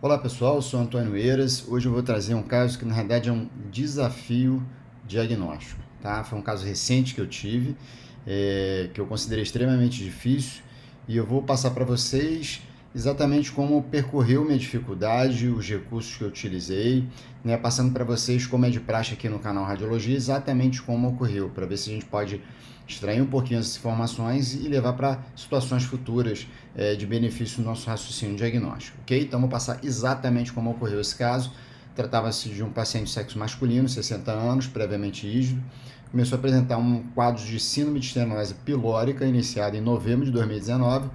Olá pessoal, eu sou Antônio Eiras. Hoje eu vou trazer um caso que na realidade é um desafio diagnóstico, tá? Foi um caso recente que eu tive, que eu considerei extremamente difícil e eu vou passar para vocês exatamente como percorreu minha dificuldade, os recursos que eu utilizei, né? Passando para vocês, como é de praxe aqui no canal Radiologia, exatamente como ocorreu, para ver se a gente pode extrair um pouquinho essas informações e levar para situações futuras de benefício no nosso raciocínio diagnóstico, ok? Então, vou passar exatamente como ocorreu esse caso. Tratava-se de um paciente de sexo masculino, 60 anos, previamente rígido. Começou a apresentar um quadro de síndrome de estenose pilórica, iniciado em novembro de 2019.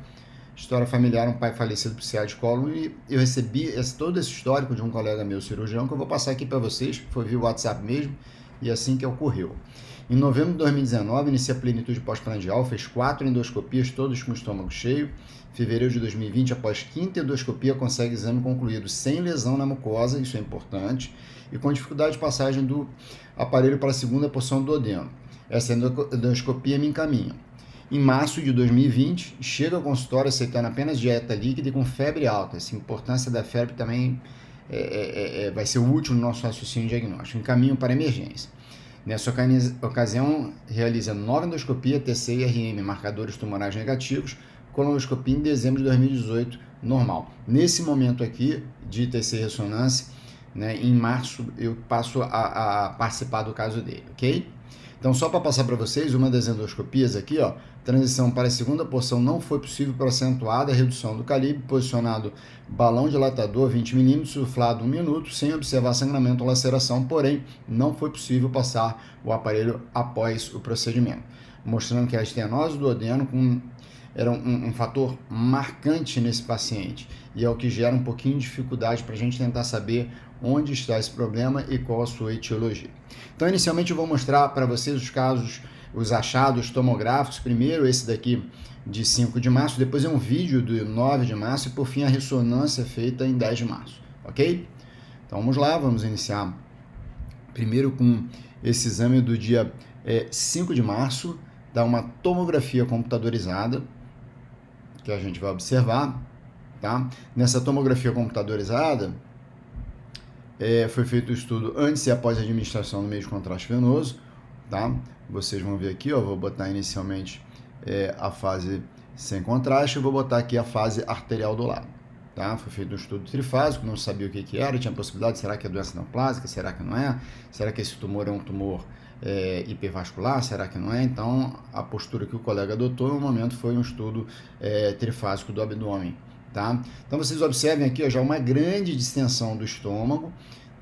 História familiar, um pai falecido por ciática de cólon, e eu recebi todo esse histórico de um colega meu cirurgião, que eu vou passar aqui para vocês, foi via WhatsApp mesmo, e assim que ocorreu. Em novembro de 2019, inicia a plenitude pós-prandial, fez 4 endoscopias, todas com o estômago cheio. Em fevereiro de 2020, após quinta endoscopia, consegue exame concluído sem lesão na mucosa, isso é importante, e com dificuldade de passagem do aparelho para a segunda porção do duodeno. Essa endoscopia me encaminha. Em março de 2020, chega ao consultório aceitando apenas dieta líquida e com febre alta. Essa importância da febre também vai ser útil no nosso raciocínio diagnóstico. Encaminho para emergência. Nessa ocasião, realiza 9 endoscopia, TC e RM, marcadores tumorais negativos, colonoscopia em dezembro de 2018, normal. Nesse momento aqui, de TC e ressonância, né, em março, eu passo a participar do caso dele, ok? Então, só para passar para vocês, uma das endoscopias aqui, ó, transição para a segunda porção não foi possível por acentuada redução do calibre, posicionado balão dilatador 20 mm, suflado 1 minuto, sem observar sangramento ou laceração, porém, não foi possível passar o aparelho após o procedimento, mostrando que a estenose do duodeno era um fator marcante nesse paciente, e é o que gera um pouquinho de dificuldade para a gente tentar saber onde está esse problema e qual a sua etiologia. Então, inicialmente eu vou mostrar para vocês os casos, os achados tomográficos, primeiro esse daqui de 5 de março, depois é um vídeo do 9 de março e por fim a ressonância feita em 10 de março, ok? Então vamos lá, vamos iniciar primeiro com esse exame do dia 5 de março, dá uma tomografia computadorizada, que a gente vai observar, tá? Nessa tomografia computadorizada, foi feito o estudo antes e após a administração do meio de contraste venoso, tá? Vocês vão ver aqui, ó, vou botar inicialmente a fase sem contraste, eu vou botar aqui a fase arterial do lado, tá? Foi feito um estudo trifásico, não sabia o que era, tinha possibilidade, será que é doença neoplásica, será que não é? Será que esse tumor é um tumor hipervascular, será que não é? Então, a postura que o colega adotou no momento foi um estudo trifásico do abdômen. Tá? Então vocês observem aqui, ó, já uma grande distensão do estômago,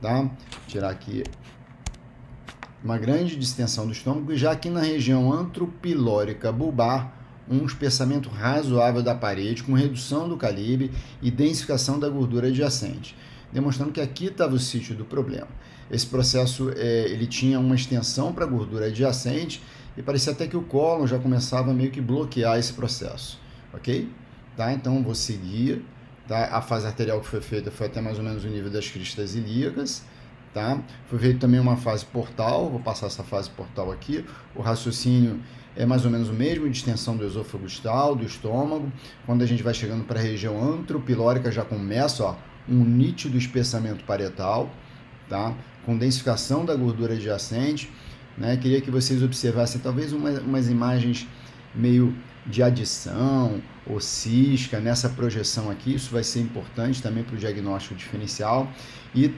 tá? Vou tirar aqui uma grande distensão do estômago, e já aqui na região antropilórica bulbar, um espessamento razoável da parede, com redução do calibre e densificação da gordura adjacente, demonstrando que aqui estava o sítio do problema. Esse processo, ele tinha uma extensão para a gordura adjacente, e parecia até que o cólon já começava a meio que bloquear esse processo, ok? Tá? Então, vou seguir, tá? A fase arterial que foi feita foi até mais ou menos o nível das cristas ilíacas, tá? Foi feita também uma fase portal, vou passar essa fase portal aqui, o raciocínio é mais ou menos o mesmo, de extensão do esôfago distal, do estômago. Quando a gente vai chegando para a região antropilórica, já começa, ó, um nítido espessamento parietal, tá? Com densificação da gordura adjacente, né? Queria que vocês observassem talvez umas imagens meio de adição ou cisca nessa projeção aqui, isso vai ser importante também para o diagnóstico diferencial, e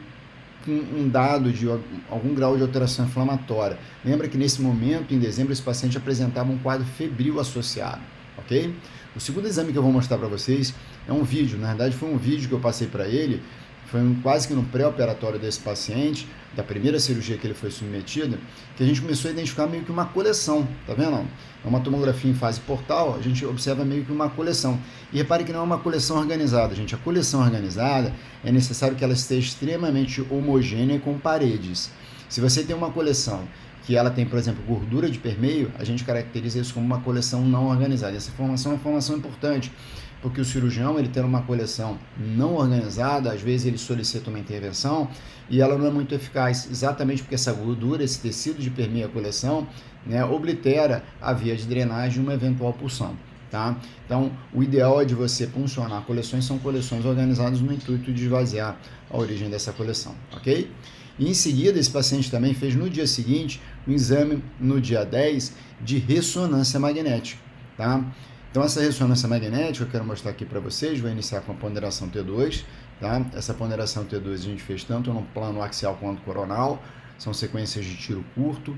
um dado de algum grau de alteração inflamatória. Lembra que nesse momento, em dezembro, esse paciente apresentava um quadro febril associado, ok? O segundo exame que eu vou mostrar para vocês é um vídeo, na verdade foi um vídeo que eu passei para ele, foi quase que no pré-operatório desse paciente, da primeira cirurgia que ele foi submetido, que a gente começou a identificar meio que uma coleção, tá vendo? É uma tomografia em fase portal, a gente observa meio que uma coleção. E repare que não é uma coleção organizada, gente. A coleção organizada é necessário que ela esteja extremamente homogênea com paredes. Se você tem uma coleção que ela tem, por exemplo, gordura de permeio, a gente caracteriza isso como uma coleção não organizada. Essa informação é uma informação importante, porque o cirurgião, ele tendo uma coleção não organizada, às vezes ele solicita uma intervenção e ela não é muito eficaz, exatamente porque essa gordura, esse tecido de permeio à coleção, né, oblitera a via de drenagem de uma eventual pulsão. tá? Então, o ideal é de você puncionar coleções, são coleções organizadas no intuito de esvaziar a origem dessa coleção, ok? E em seguida, esse paciente também fez no dia seguinte um exame no dia 10 de ressonância magnética, tá? Então, essa ressonância magnética eu quero mostrar aqui para vocês, vou iniciar com a ponderação T2, tá? Essa ponderação T2 a gente fez tanto no plano axial quanto coronal, são sequências de tiro curto.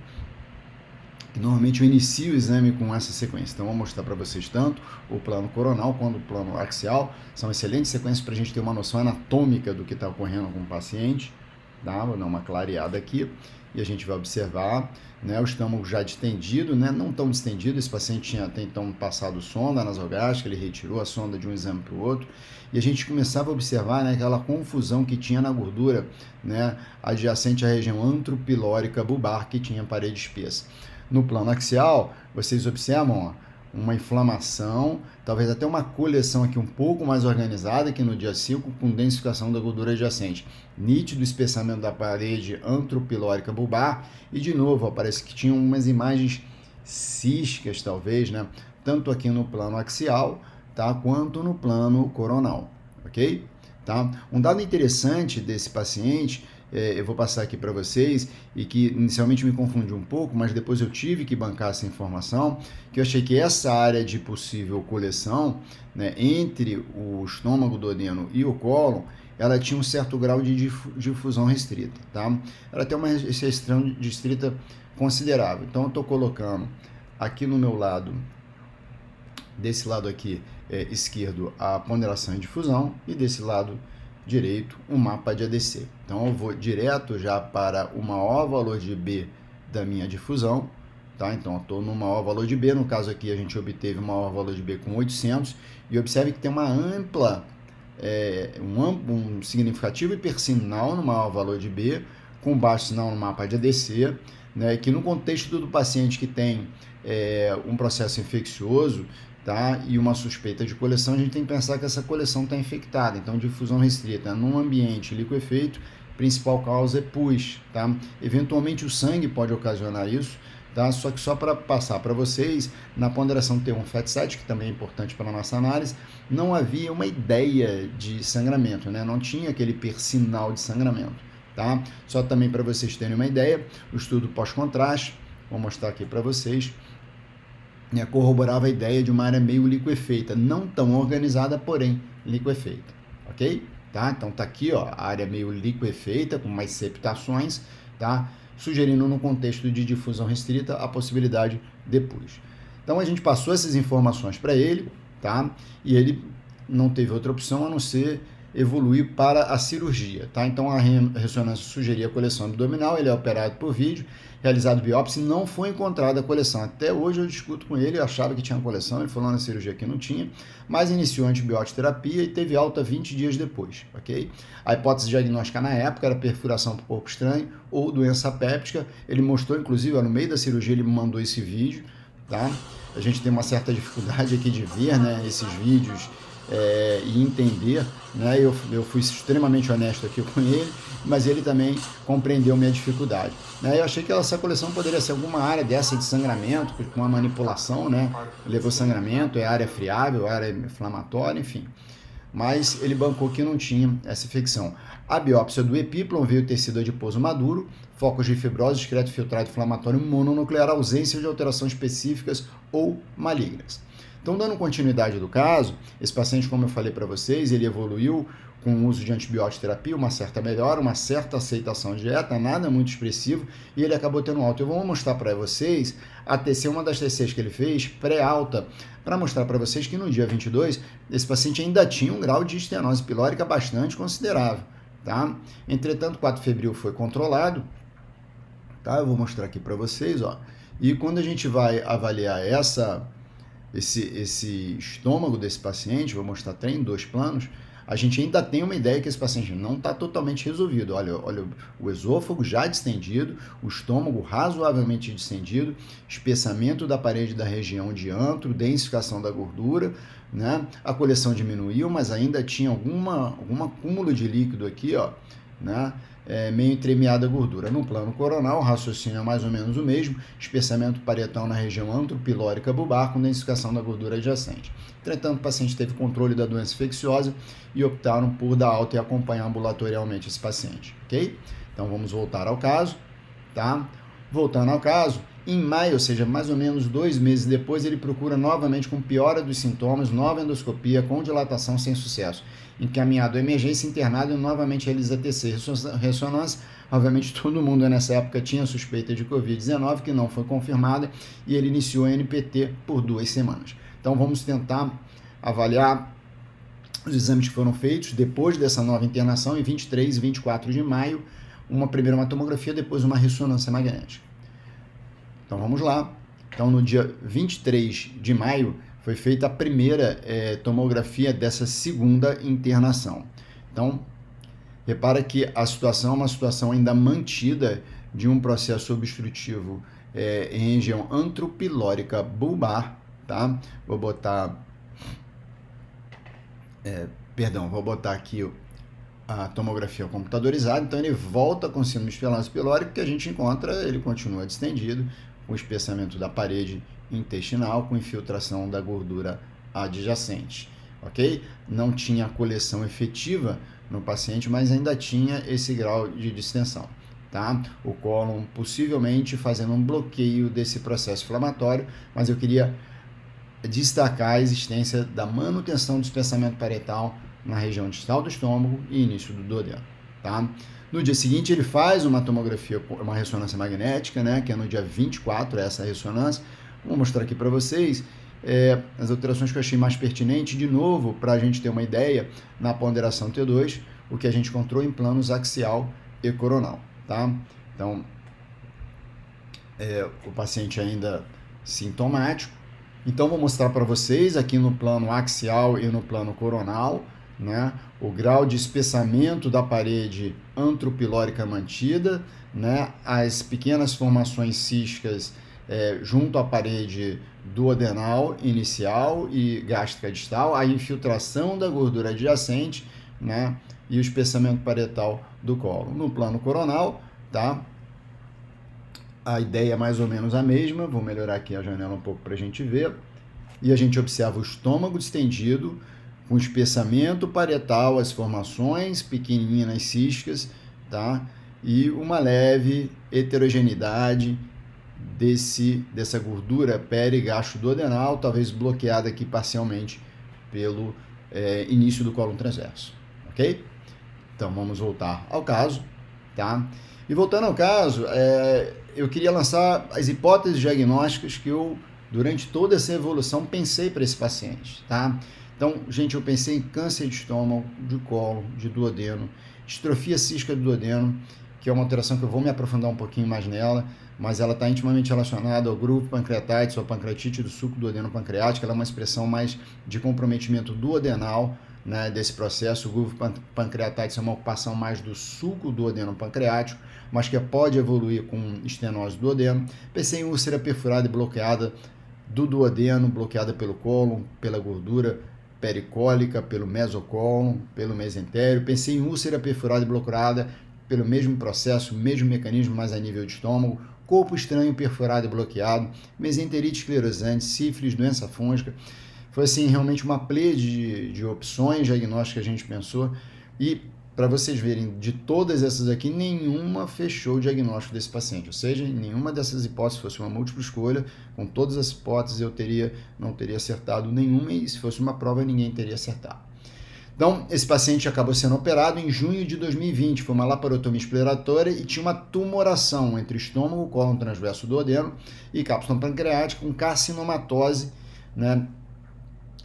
Normalmente eu inicio o exame com essa sequência, então vou mostrar para vocês tanto o plano coronal quanto o plano axial, são excelentes sequências para a gente ter uma noção anatômica do que está ocorrendo com o paciente, tá? Vou dar uma clareada aqui e a gente vai observar, né, o estômago já distendido, né, não tão distendido, esse paciente tinha até então passado sonda nasogástrica, ele retirou a sonda de um exame para o outro, e a gente começava a observar, né, aquela confusão que tinha na gordura, né, adjacente à região antropilórica bulbar, que tinha parede espessa. No plano axial, vocês observam, ó, uma inflamação, talvez até uma coleção aqui um pouco mais organizada que no dia 5, com densificação da gordura adjacente. Nítido espessamento da parede antropilórica bulbar e, de novo, ó, parece que tinham umas imagens císticas, talvez, né? Tanto aqui no plano axial, tá? Quanto no plano coronal, ok? Tá? Um dado interessante desse paciente, eu vou passar aqui para vocês, e que inicialmente me confundiu um pouco, mas depois eu tive que bancar essa informação, que eu achei que essa área de possível coleção, né, entre o estômago, duodeno e o cólon, ela tinha um certo grau de difusão restrita, tá? Ela tem uma restrição restrita considerável. Então eu estou colocando aqui no meu lado, desse lado aqui esquerdo, a ponderação e difusão, e desse lado direito um mapa de ADC. Então eu vou direto já para o maior valor de B da minha difusão, tá? Então eu estou no maior valor de B, no caso aqui a gente obteve o maior valor de B com 800, e observe que tem uma ampla, um significativo hipersinal no maior valor de B, com baixo sinal no mapa de ADC, né? Que no contexto do paciente que tem um processo infeccioso, tá? E uma suspeita de coleção, a gente tem que pensar que essa coleção está infectada, então difusão restrita num ambiente liquefeito, principal causa é pus, tá? Eventualmente o sangue pode ocasionar isso, tá? Só que só para passar para vocês, na ponderação T1 FAT7, que também é importante para a nossa análise, não havia uma ideia de sangramento, né? Não tinha aquele persinal de sangramento, tá? Só também para vocês terem uma ideia, o estudo pós-contraste, vou mostrar aqui para vocês, corroborava a ideia de uma área meio liquefeita, não tão organizada, porém liquefeita, ok? Tá? Então tá aqui, ó, a área meio liquefeita, com mais septações, tá? Sugerindo no contexto de difusão restrita a possibilidade depois. Então a gente passou essas informações para ele, tá? E ele não teve outra opção a não ser evoluir para a cirurgia, tá? Então a ressonância sugeria a coleção abdominal, ele é operado por vídeo, realizado biópsia, não foi encontrada a coleção. Até hoje eu discuto com ele, eu achava que tinha coleção, ele falou na cirurgia que não tinha, mas iniciou a antibiótica terapia e teve alta 20 dias depois, ok? A hipótese diagnóstica na época era perfuração por corpo estranho ou doença péptica, ele mostrou, inclusive, no meio da cirurgia ele me mandou esse vídeo, tá? A gente tem uma certa dificuldade aqui de ver, né, esses vídeos, e entender, né? Eu fui extremamente honesto aqui com ele, mas ele também compreendeu minha dificuldade, né? Eu achei que essa coleção poderia ser alguma área dessa de sangramento, com uma manipulação, né? Levou sangramento, é área friável, área inflamatória, enfim. Mas ele bancou que não tinha essa infecção. A biópsia do epíplon veio tecido adiposo maduro, focos de fibrose, excreto filtrado inflamatório mononuclear, ausência de alterações específicas ou malignas. Então, dando continuidade do caso, esse paciente, como eu falei para vocês, ele evoluiu com o uso de antibiótica terapia, uma certa melhora, uma certa aceitação de dieta, nada muito expressivo, e ele acabou tendo alta. Eu vou mostrar para vocês a TC, uma das TCs que ele fez, pré-alta, para mostrar para vocês que no dia 22, esse paciente ainda tinha um grau de estenose pilórica bastante considerável, tá? Entretanto, o quadro febril foi controlado, tá? Eu vou mostrar aqui para vocês, ó. E quando a gente vai avaliar esse estômago desse paciente, vou mostrar em 2 planos, a gente ainda tem uma ideia que esse paciente não está totalmente resolvido. Olha o esôfago já distendido, o estômago razoavelmente distendido, espessamento da parede da região de antro, densificação da gordura, né? A coleção diminuiu, mas ainda tinha algum acúmulo de líquido aqui, ó, né? Meio entremeada gordura. No plano coronal, o raciocínio é mais ou menos o mesmo, espessamento parietal na região antropilórica bulbar com densificação da gordura adjacente. Entretanto, o paciente teve controle da doença infecciosa e optaram por dar alta e acompanhar ambulatorialmente esse paciente, ok? Então, vamos voltar ao caso, tá? Voltando ao caso, em maio, ou seja, mais ou menos 2 meses depois, ele procura novamente com piora dos sintomas, nova endoscopia, com dilatação sem sucesso. Encaminhado à emergência, internado e novamente realiza TC ressonância. Obviamente, todo mundo nessa época tinha suspeita de Covid-19, que não foi confirmada, e ele iniciou a NPT por 2 semanas. Então, vamos tentar avaliar os exames que foram feitos depois dessa nova internação, em 23 e 24 de maio, primeiro uma tomografia, depois uma ressonância magnética. Então, vamos lá. Então, no dia 23 de maio, foi feita a primeira tomografia dessa segunda internação. Então, repara que a situação é uma situação ainda mantida de um processo obstrutivo em região antropilórica bulbar, tá? Vou botar aqui a tomografia computadorizada. Então, ele volta com síndrome de esfenose pilórica, que a gente encontra, ele continua distendido, com espessamento da parede intestinal, com infiltração da gordura adjacente, ok? Não tinha coleção efetiva no paciente, mas ainda tinha esse grau de distensão, tá? O cólon possivelmente fazendo um bloqueio desse processo inflamatório, mas eu queria destacar a existência da manutenção do espessamento parietal na região distal do estômago e início do duodeno, tá? No dia seguinte, ele faz uma tomografia, uma ressonância magnética, né, que é no dia 24, essa ressonância. Vou mostrar aqui para vocês as alterações que eu achei mais pertinentes, de novo, para a gente ter uma ideia, na ponderação T2, o que a gente encontrou em planos axial e coronal, tá? Então, o paciente ainda sintomático. Então, vou mostrar para vocês aqui no plano axial e no plano coronal, né, o grau de espessamento da parede antropilórica mantida, né, as pequenas formações císticas junto à parede duodenal inicial e gástrica distal, a infiltração da gordura adjacente, né, e o espessamento parietal do colo. No plano coronal, tá? A ideia é mais ou menos a mesma. Vou melhorar aqui a janela um pouco para a gente ver. E a gente observa o estômago distendido, com espessamento parietal, as formações pequeninas císticas, tá? E uma leve heterogeneidade dessa gordura perigasto-duodenal, talvez bloqueada aqui parcialmente pelo início do cólon transverso, ok? Então, vamos voltar ao caso, tá? E voltando ao caso, eu queria lançar as hipóteses diagnósticas que eu, durante toda essa evolução, pensei para esse paciente, tá? Então, gente, eu pensei em câncer de estômago, de cólon, de duodeno, distrofia cística do duodeno, que é uma alteração que eu vou me aprofundar um pouquinho mais nela, mas ela está intimamente relacionada ao grupo pancreatites, ou pancreatite do suco duodeno pancreático. Ela é uma expressão mais de comprometimento duodenal, né, desse processo. O groove pancreatitis é uma ocupação mais do suco duodeno pancreático, mas que pode evoluir com estenose do duodeno. Pensei em úlcera perfurada e bloqueada do duodeno, bloqueada pelo cólon, pela gordura pericólica, pelo mesocólon, pelo mesentério. Pensei em úlcera perfurada e bloqueada pelo mesmo processo, mesmo mecanismo, mas a nível de estômago. Corpo estranho perfurado e bloqueado, mesenterite esclerosante, sífilis, doença fúngica. Foi assim, realmente uma pleiade de opções diagnósticas que a gente pensou, e para vocês verem, de todas essas aqui, nenhuma fechou o diagnóstico desse paciente, ou seja, nenhuma dessas hipóteses fosse uma múltipla escolha. Com todas as hipóteses eu não teria acertado nenhuma, e se fosse uma prova ninguém teria acertado. Então, esse paciente acabou sendo operado em junho de 2020, foi uma laparotomia exploratória e tinha uma tumoração entre estômago, cólon transverso duodeno e cápsula pancreática com carcinomatose, né,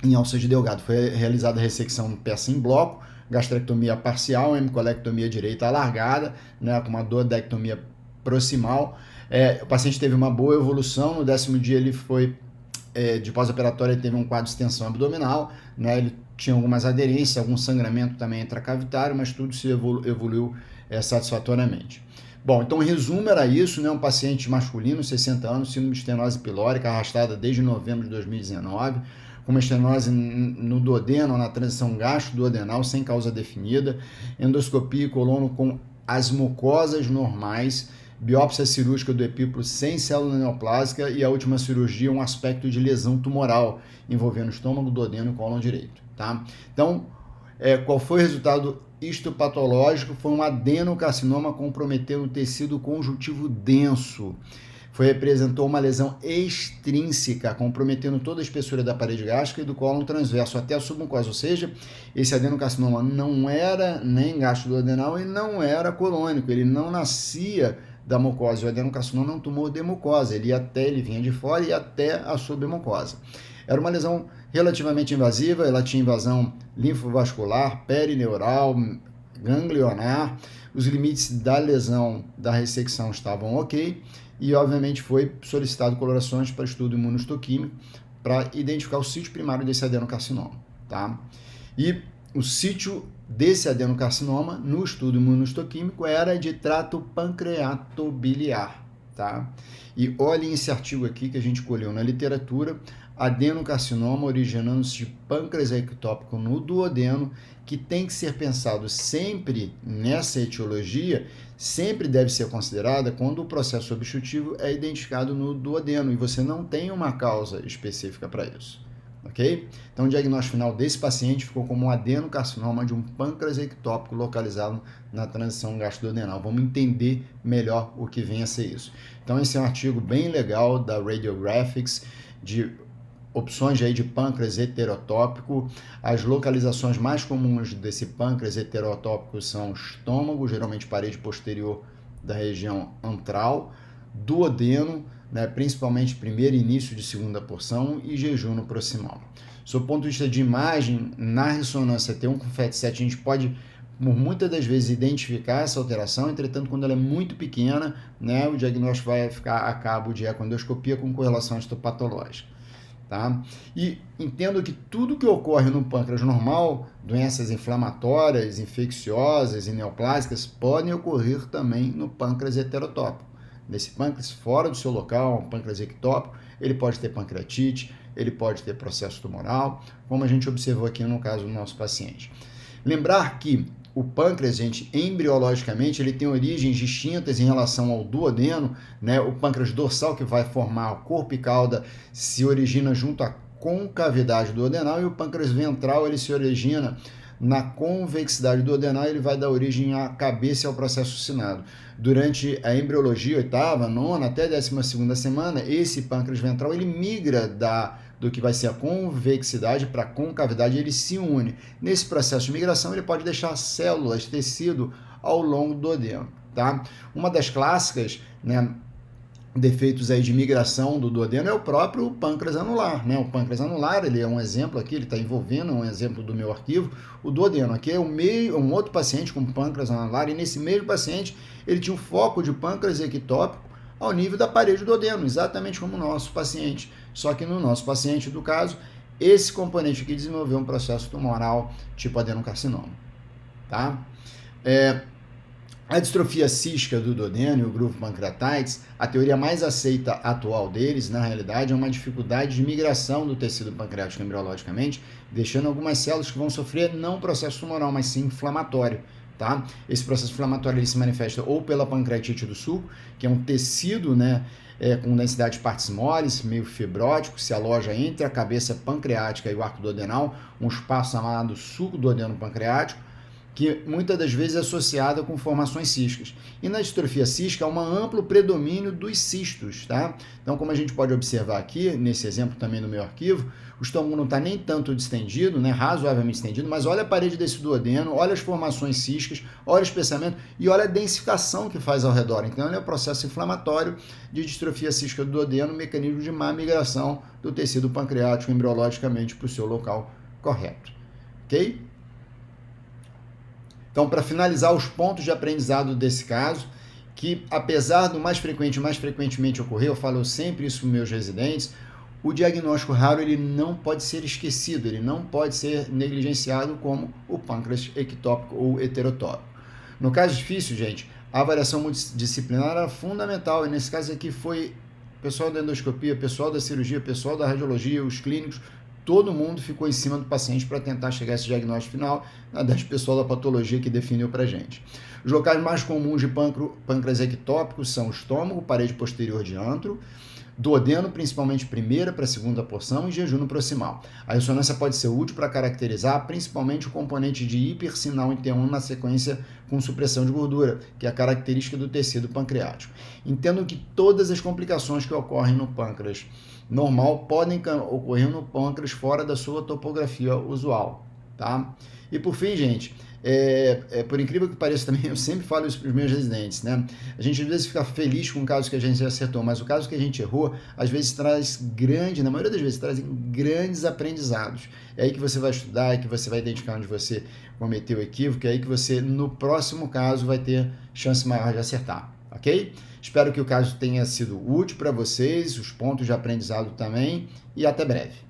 em alça de Delgado. Foi realizada a ressecção peça em bloco, gastrectomia parcial, hemicolectomia direita alargada, né, com uma duodectomia proximal. O paciente teve uma boa evolução. No 10º dia ele foi, de pós-operatório, ele teve um quadro de extensão abdominal, né, ele tinha algumas aderências, algum sangramento também intracavitário, mas tudo se evoluiu satisfatoriamente. Bom, então, em resumo, era isso, né? Um paciente masculino, 60 anos, síndrome de estenose pilórica, arrastada desde novembro de 2019, com uma estenose no duodeno, na transição gastro-duodenal, sem causa definida, endoscopia e colono com as mucosas normais, biópsia cirúrgica do epíplo sem célula neoplásica e a última cirurgia, um aspecto de lesão tumoral, envolvendo estômago, duodeno e cólon direito, tá? Então, qual foi o resultado histopatológico? Foi um adenocarcinoma comprometendo o tecido conjuntivo denso. Representou uma lesão extrínseca, comprometendo toda a espessura da parede gástrica e do cólon transverso até a submucosa, ou seja, esse adenocarcinoma não era nem gastroduodenal e não era colônico, ele não nascia da mucosa, o adenocarcinoma é um tumor de mucosa, ele vinha de fora e até a submucosa. Era uma lesão relativamente invasiva, ela tinha invasão linfovascular, perineural, ganglionar, os limites da lesão, da ressecção estavam ok, e obviamente foi solicitado colorações para estudo imunohistoquímico para identificar o sítio primário desse adenocarcinoma, tá? E o sítio desse adenocarcinoma no estudo imunohistoquímico era de trato pancreatobiliar, tá? E olhem esse artigo aqui que a gente colheu na literatura, adenocarcinoma originando-se de pâncreas ectópico no duodeno, que tem que ser pensado sempre nessa etiologia, sempre deve ser considerada quando o processo substitutivo é identificado no duodeno e você não tem uma causa específica para isso, ok? Então, o diagnóstico final desse paciente ficou como um adenocarcinoma de um pâncreas ectópico localizado na transição gastroduodenal. Vamos entender melhor o que vem a ser isso. Então, esse é um artigo bem legal da Radiographics, de opções aí de pâncreas heterotópico. As localizações mais comuns desse pâncreas heterotópico são estômago, geralmente parede posterior da região antral, duodeno, né, principalmente primeiro e início de segunda porção, e jejum proximal. Sob o ponto de vista de imagem, na ressonância T1 com FET7, a gente pode, por muitas das vezes, identificar essa alteração, entretanto, quando ela é muito pequena, né, o diagnóstico vai ficar a cabo de ecoendoscopia com correlação histopatológica. Tá? E entendo que tudo que ocorre no pâncreas normal, doenças inflamatórias, infecciosas e neoplásicas, podem ocorrer também no pâncreas heterotópico. Nesse pâncreas fora do seu local, um pâncreas ectópico, ele pode ter pancreatite, ele pode ter processo tumoral, como a gente observou aqui no caso do nosso paciente. Lembrar que o pâncreas, gente, embriologicamente, ele tem origens distintas em relação ao duodeno, né? O pâncreas dorsal, que vai formar o corpo e cauda, se origina junto à concavidade duodenal, e o pâncreas ventral, ele se origina na convexidade duodenal, ele vai dar origem à cabeça e ao processo succinado. Durante a embriologia, 8ª, 9ª, até 12ª semana, esse pâncreas ventral, ele migra do que vai ser a convexidade para a concavidade, ele se une. Nesse processo de migração, ele pode deixar células, tecido, ao longo do duodeno, tá? Uma das clássicas, né, defeitos aí de migração do duodeno é o próprio pâncreas anular, né? O pâncreas anular, ele é um exemplo aqui, ele está envolvendo um exemplo do meu arquivo, o duodeno. Aqui é um outro paciente com pâncreas anular, e nesse mesmo paciente, ele tinha um foco de pâncreas ectópico ao nível da parede do duodeno, exatamente como o nosso paciente. Só que no nosso paciente, do caso, esse componente aqui desenvolveu um processo tumoral tipo adenocarcinoma, tá? A distrofia cística do duodeno e o groove pancreatitis, a teoria mais aceita atual deles, na realidade, é uma dificuldade de migração do tecido pancreático embriologicamente, deixando algumas células que vão sofrer não um processo tumoral, mas sim inflamatório. Tá? Esse processo inflamatório ele se manifesta ou pela pancreatite do sulco, que é um tecido, né, com densidade de partes moles, meio fibrótico, se aloja entre a cabeça pancreática e o arco duodenal, um espaço chamado sulco duodeno pancreático, que muitas das vezes é associada com formações císticas. E na distrofia cística há um amplo predomínio dos cistos, tá? Então, como a gente pode observar aqui, nesse exemplo também no meu arquivo, o estômago não está nem tanto distendido, né, razoavelmente estendido, mas olha a parede desse duodeno, olha as formações císticas, olha o espessamento e olha a densificação que faz ao redor. Então, ele é o processo inflamatório de distrofia cística do duodeno, mecanismo de má migração do tecido pancreático embriologicamente para o seu local correto. Ok? Então, para finalizar os pontos de aprendizado desse caso, que apesar do mais frequentemente ocorrer, eu falo sempre isso para os meus residentes, o diagnóstico raro ele não pode ser esquecido, ele não pode ser negligenciado como o pâncreas ectópico ou heterotópico. No caso difícil, gente, a avaliação multidisciplinar era fundamental, e nesse caso aqui foi pessoal da endoscopia, pessoal da cirurgia, pessoal da radiologia, os clínicos, todo mundo ficou em cima do paciente para tentar chegar a esse diagnóstico final, das pessoas da patologia que definiu para a gente. Os locais mais comuns de pâncreas ectópicos são o estômago, parede posterior de antro, duodeno, principalmente primeira para segunda porção, e jejum proximal. A ressonância pode ser útil para caracterizar principalmente o componente de hipersinal em T1 na sequência com supressão de gordura, que é a característica do tecido pancreático. Entendo que todas as complicações que ocorrem no pâncreas normal podem ocorrer no pâncreas fora da sua topografia usual, tá? E por fim, gente, por incrível que pareça também, eu sempre falo isso para os meus residentes, né? A gente às vezes fica feliz com o caso que a gente acertou, mas o caso que a gente errou, às vezes na maioria das vezes, trazem grandes aprendizados. É aí que você vai estudar, é aí que você vai identificar onde você cometeu equívoco, é aí que você, no próximo caso, vai ter chance maior de acertar, ok? Espero que o caso tenha sido útil para vocês, os pontos de aprendizado também, e até breve.